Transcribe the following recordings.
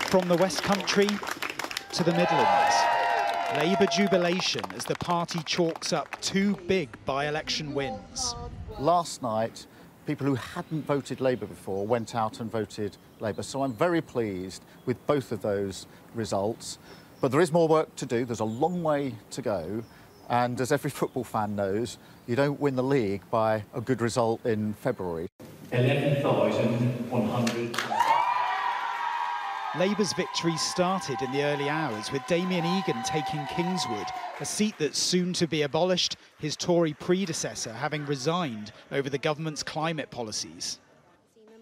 From the West Country to the Midlands, Labour jubilation as the party chalks up two big by-election wins. Last night, people who hadn't voted Labour before went out and voted Labour. So I'm very pleased with both of those results. But there is more work to do. There's a long way to go. And as every football fan knows, you don't win the league by a good result in February. 11,100. Labour's victories started in the early hours with Damien Egan taking Kingswood, a seat that's soon to be abolished, his Tory predecessor having resigned over the government's climate policies.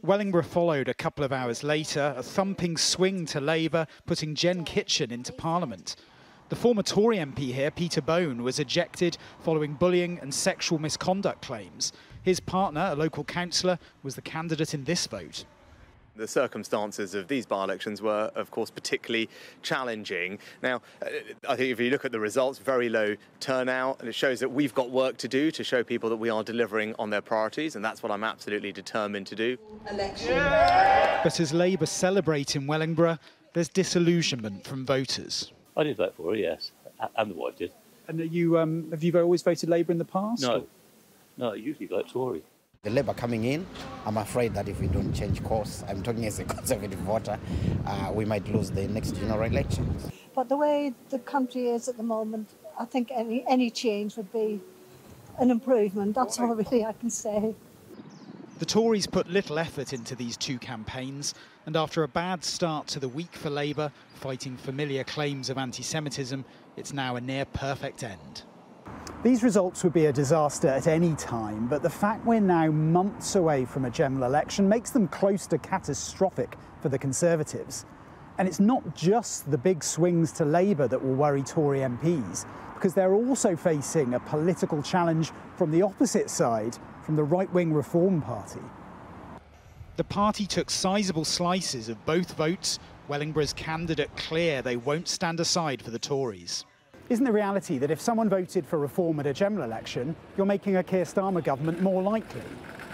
Wellingborough followed a couple of hours later, a thumping swing to Labour, putting Jen Kitchen into Parliament. The former Tory MP here, Peter Bone, was ejected following bullying and sexual misconduct claims. His partner, a local councillor, was the candidate in this vote. The circumstances of these by-elections were, of course, particularly challenging. Now, I think if you look at the results, very low turnout, and it shows that we've got work to do to show people that we are delivering on their priorities, and that's what I'm absolutely determined to do. But as Labour celebrate in Wellingborough, there's disillusionment from voters. I did vote for her, yes, and the wife did. And have you always voted Labour in the past? No, I usually vote Tory. The Labour coming in, I'm afraid that if we don't change course, I'm talking as a Conservative voter, we might lose the next general elections. But the way the country is at the moment, I think any change would be an improvement. That's all really I can say. The Tories put little effort into these two campaigns, and after a bad start to the week for Labour, fighting familiar claims of anti-Semitism, it's now a near-perfect end. These results would be a disaster at any time, but the fact we're now months away from a general election makes them close to catastrophic for the Conservatives. And it's not just the big swings to Labour that will worry Tory MPs, because they're also facing a political challenge from the opposite side, from the right-wing Reform Party. The party took sizable slices of both votes. Wellingborough's candidate clear they won't stand aside for the Tories. Isn't the reality that if someone voted for reform at a general election, you're making a Keir Starmer government more likely?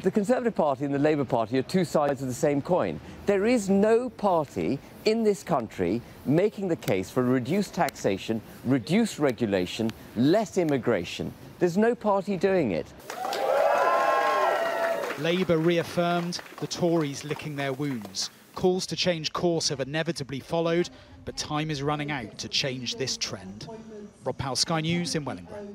The Conservative Party and the Labour Party are two sides of the same coin. There is no party in this country making the case for reduced taxation, reduced regulation, less immigration. There's no party doing it. Labour reaffirmed, the Tories licking their wounds. Calls to change course have inevitably followed, but time is running out to change this trend. Rob Powell, Sky News in Wellingborough.